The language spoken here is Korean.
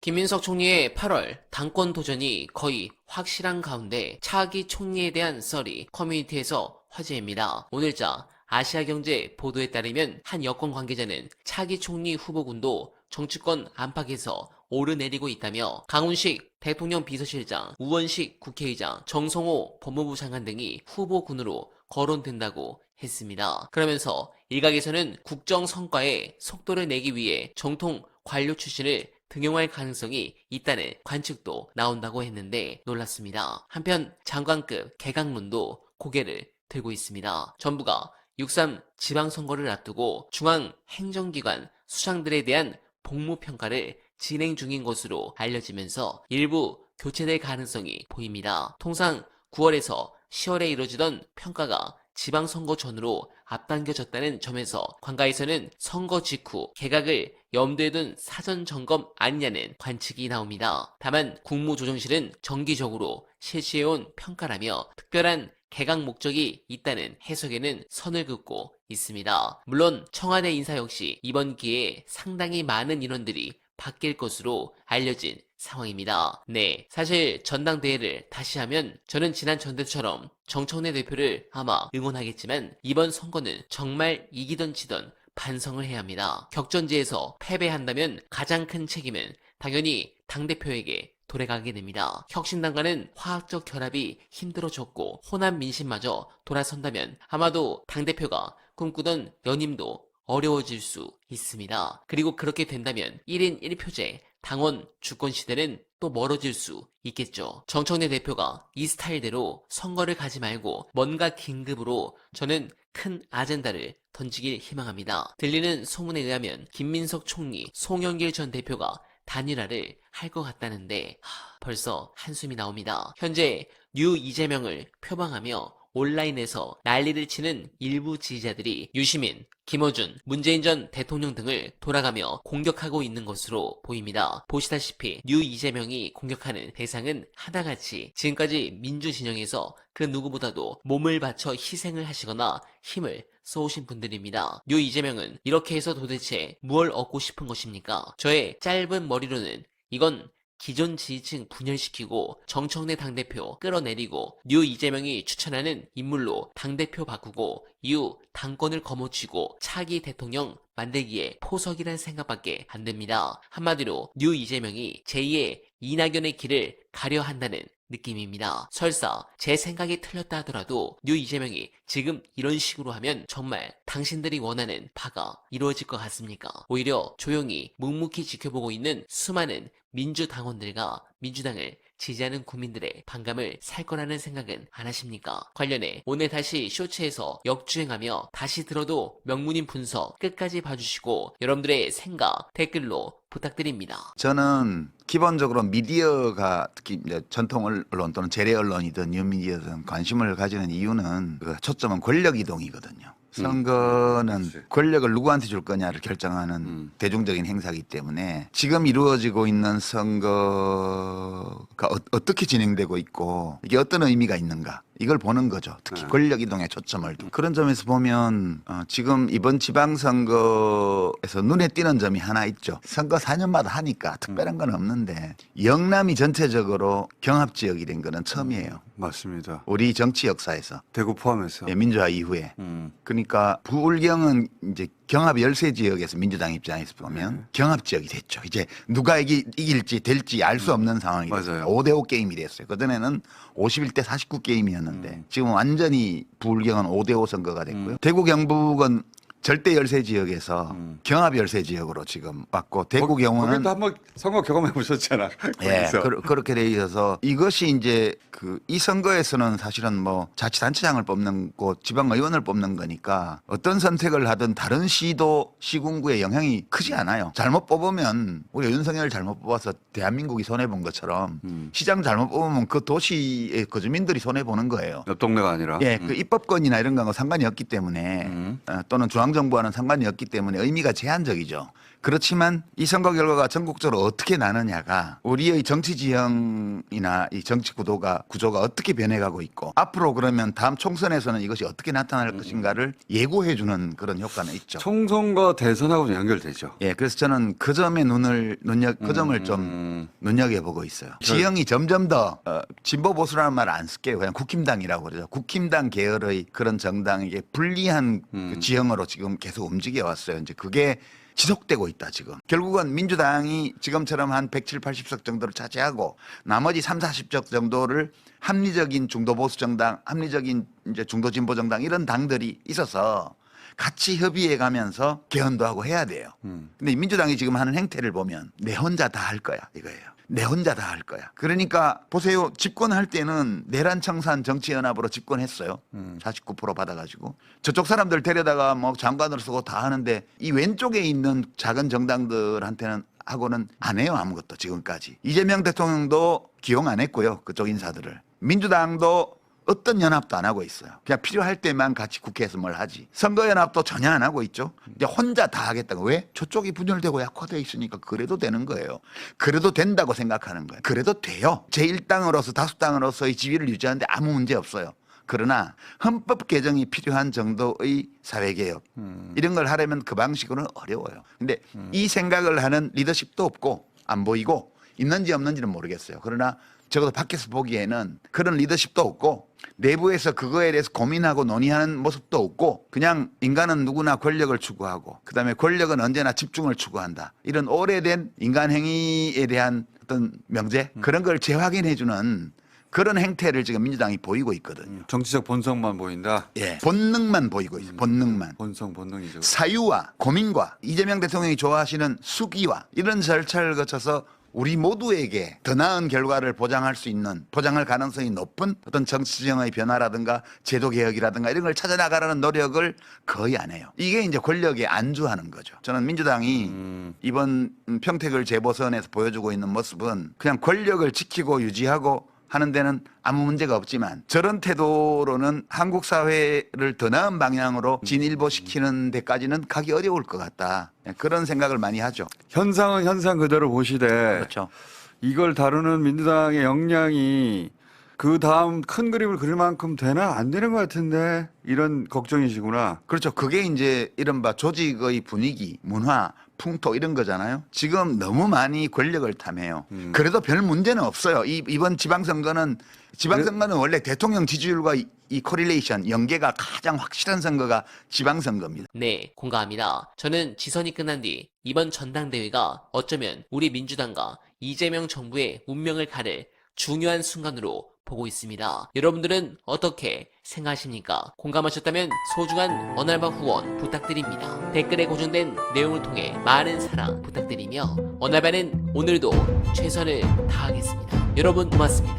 김민석 총리의 8월 당권 도전이 거의 확실한 가운데 차기 총리에 대한 썰이 커뮤니티에서 화제입니다. 오늘자 아시아경제 보도에 따르면 한 여권 관계자는 차기 총리 후보군도 정치권 안팎에서 오르내리고 있다며 강훈식 대통령 비서실장, 우원식 국회의장, 정성호 법무부 장관 등이 후보군으로 거론된다고 했습니다. 그러면서 일각에서는 국정 성과에 속도를 내기 위해 정통 관료 출신을 등용할 가능성이 있다는 관측도 나온다고 했는데 놀랐습니다. 한편 장관급 개각론도 고개를 들고 있습니다. 정부가 6.3 지방선거를 앞두고 중앙행정기관 수장들에 대한 복무평가를 진행 중인 것으로 알려지면서 일부 교체될 가능성이 보입니다. 통상 9월에서 10월에 이뤄지던 평가가 지방선거 전으로 앞당겨졌다는 점에서 관가에서는 선거 직후 개각을 염두에 둔 사전 점검 아니냐는 관측이 나옵니다. 다만 국무조정실은 정기적으로 실시해온 평가라며 특별한 개각 목적이 있다는 해석에는 선을 긋고 있습니다. 물론 청와대 인사 역시 이번 기회에 상당히 많은 인원들이 바뀔 것으로 알려진 상황입니다. 네, 사실 전당대회를 다시 하면 저는 지난 전대처럼 정청래 대표를 아마 응원하겠지만 이번 선거는 정말 이기던 지던 반성을 해야 합니다. 격전지에서 패배한다면 가장 큰 책임은 당연히 당대표에게 돌아가게 됩니다. 혁신당과는 화학적 결합이 힘들어졌고 호남 민심마저 돌아선다면 아마도 당대표가 꿈꾸던 연임도 어려워질 수 있습니다. 그리고 그렇게 된다면 1인 1표제 당원 주권 시대는 또 멀어질 수 있겠죠. 정청래 대표가 이 스타일대로 선거를 가지 말고 뭔가 긴급으로 저는 큰 아젠다를 던지길 희망합니다. 들리는 소문에 의하면 김민석 총리, 송영길 전 대표가 단일화를 할 것 같다는데 벌써 한숨이 나옵니다. 현재 뉴 이재명을 표방하며 온라인에서 난리를 치는 일부 지지자들이 유시민, 김어준, 문재인 전 대통령 등을 돌아가며 공격하고 있는 것으로 보입니다. 보시다시피 뉴 이재명이 공격하는 대상은 하나같이 지금까지 민주진영에서 그 누구보다도 몸을 바쳐 희생을 하시거나 힘을 쏘신 분들입니다. 뉴 이재명은 이렇게 해서 도대체 무엇을 얻고 싶은 것입니까? 저의 짧은 머리로는 이건 기존 지지층 분열시키고 정청래 당대표 끌어내리고 뉴 이재명이 추천하는 인물로 당대표 바꾸고 이후 당권을 거머쥐고 차기 대통령 만들기에 포석이란 생각밖에 안 듭니다. 한마디로 뉴 이재명이 제2의 이낙연의 길을 가려 한다는 느낌입니다. 설사 제 생각이 틀렸다 하더라도 뉴 이재명이 지금 이런 식으로 하면 정말 당신들이 원하는 바가 이루어질 것 같습니까? 오히려 조용히 묵묵히 지켜보고 있는 수많은 민주당원들과 민주당을 지지하는 국민들의 반감을 살 거라는 생각은 안 하십니까? 관련해 오늘 다시 쇼츠에서 역주행하며 다시 들어도 명문인 분석 끝까지 봐주시고 여러분들의 생각 댓글로 부탁드립니다. 저는 기본적으로 미디어가 특히 이제 전통 언론 또는 재래 언론이든 뉴미디어든 관심을 가지는 이유는 그 초점은 권력 이동이거든요. 선거는 그렇지. 권력을 누구한테 줄 거냐를 결정하는 대중적인 행사이기 때문에 지금 이루어지고 있는 선거가 어떻게 진행되고 있고 이게 어떤 의미가 있는가 이걸 보는 거죠. 특히 권력 이동에 초점을 두고 그런 점에서 보면 지금 이번 지방선거에서 눈에 띄는 점이 하나 있죠. 선거 4년마다 하니까 특별한 건 없는데 영남이 전체적으로 경합지역이 된 거는 처음이에요. 맞습니다. 우리 정치 역사에서 대구 포함해서. 예, 민주화 이후에. 그러니까 부울경은 이제 경합 열세 지역에서 민주당 입장에서 보면 경합 지역이 됐죠. 이제 누가 이길지 될지 알 수 없는 상황이 됐어요. 맞아요. 5대5 게임이 됐어요. 그전에는 51대 49 게임이었는데 지금 완전히 부울경은 5대5 선거가 됐고요. 대구 경북은 절대 열세 지역에서 경합 열세 지역으로 지금 왔고 대구 경우는 거기도 한번 선거 경험해 보셨잖아. 예, 거기서. 그렇게 돼 있어서 이것이 이제 이 선거에서는 사실은 뭐 자치단체장을 뽑는 곳, 지방의원을 뽑는 거니까 어떤 선택을 하든 다른 시도, 시군구에 영향이 크지 않아요. 잘못 뽑으면 우리 윤석열 잘못 뽑아서 대한민국이 손해본 것처럼 시장 잘못 뽑으면 그 도시의 거주민들이 손해보는 거예요. 옆 동네가 아니라. 예, 그 입법권이나 이런 거하고 상관이 없기 때문에 또는 중앙정부와는 상관이 없기 때문에 의미가 제한적이죠. 그렇지만 이 선거 결과가 전국적으로 어떻게 나느냐가 우리의 정치 지형이나 이 정치 구조가 어떻게 변해가고 있고 앞으로 그러면 다음 총선에서는 이것이 어떻게 나타날 것인가를 예고해주는 그런 효과는 있죠. 총선과 대선하고는 연결되죠. 예, 그래서 저는 그 점에 그 점을 좀 눈여겨보고 있어요. 지형이 점점 더 진보 보수라는 말 안 쓸게요. 그냥 국힘당이라고 그러죠. 국힘당 계열의 그런 정당에게 불리한 그 지형으로 지금 계속 움직여 왔어요. 이제 그게 지속되고 있다 지금. 결국은 민주당이 지금처럼 한 170, 80석 정도를 차지하고 나머지 3, 40석 정도를 합리적인 중도 보수 정당, 합리적인 이제 중도 진보 정당 이런 당들이 있어서 같이 협의해 가면서 개헌도 하고 해야 돼요. 근데 민주당이 지금 하는 행태를 보면 내 혼자 다 할 거야 이거예요. 내 혼자 다 할 거야. 그러니까 보세요. 집권할 때는 내란 청산 정치연합으로 집권했어요. 49% 받아가지고. 저쪽 사람들 데려다가 뭐 장관으로 쓰고 다 하는데 이 왼쪽에 있는 작은 정당들한테는 하고는 안 해요. 아무것도 지금까지. 이재명 대통령도 기용 안 했고요. 그쪽 인사들을. 민주당도 어떤 연합도 안 하고 있어요. 그냥 필요할 때만 같이 국회에서 뭘 하지. 선거연합도 전혀 안 하고 있죠. 이제 혼자 다 하겠다고. 왜? 저쪽이 분열되고 약화되어 있으니까 그래도 되는 거예요. 그래도 된다고 생각하는 거예요. 그래도 돼요. 제1당으로서 다수당으로서의 지위를 유지하는데 아무 문제 없어요. 그러나 헌법 개정이 필요한 정도의 사회개혁 이런 걸 하려면 그 방식으로는 어려워요. 근데 이 생각을 하는 리더십도 없고 안 보이고 있는지 없는지는 모르겠어요. 그러나 적어도 밖에서 보기에는 그런 리더십도 없고 내부에서 그거에 대해서 고민하고 논의하는 모습도 없고 그냥 인간은 누구나 권력을 추구하고 그다음에 권력은 언제나 집중을 추구한다. 이런 오래된 인간 행위에 대한 어떤 명제 그런 걸 재확인해주는 그런 행태를 지금 민주당이 보이고 있거든요. 정치적 본성만 보인다. 예, 본능만 보이고 있어요. 본능만. 본능이죠. 사유와 고민과 이재명 대통령이 좋아하시는 수기와 이런 절차를 거쳐서 우리 모두에게 더 나은 결과를 보장할 수 있는 보장할 가능성이 높은 어떤 정치정의 변화라든가 제도개혁이라든가 이런 걸 찾아나가라는 노력을 거의 안 해요. 이게 이제 권력에 안주하는 거죠. 저는 민주당이 이번 평택을 재보선에서 보여주고 있는 모습은 그냥 권력을 지키고 유지하고 하는 데는 아무 문제가 없지만 저런 태도로는 한국 사회를 더 나은 방향으로 진일보시키는 데까지는 가기 어려울 것 같다. 그런 생각을 많이 하죠. 현상은 현상 그대로 보시되 그렇죠. 이걸 다루는 민주당의 역량이 그 다음 큰 그림을 그릴 만큼 되나 안 되는 것 같은데 이런 걱정이시구나. 그렇죠. 그게 이제 이른바 조직의 분위기, 문화, 풍토 이런 거잖아요. 지금 너무 많이 권력을 탐해요. 그래도 별 문제는 없어요. 이번 지방선거는 원래 대통령 지지율과 이 코릴레이션, 연계가 가장 확실한 선거가 지방선거입니다. 네, 공감합니다. 저는 지선이 끝난 뒤 이번 전당대회가 어쩌면 우리 민주당과 이재명 정부의 운명을 가를 중요한 순간으로 보고 있습니다. 여러분들은 어떻게 생각하십니까? 공감하셨다면 소중한 언알바 후원 부탁드립니다. 댓글에 고정된 내용을 통해 많은 사랑 부탁드리며 언알바는 오늘도 최선을 다하겠습니다. 여러분 고맙습니다.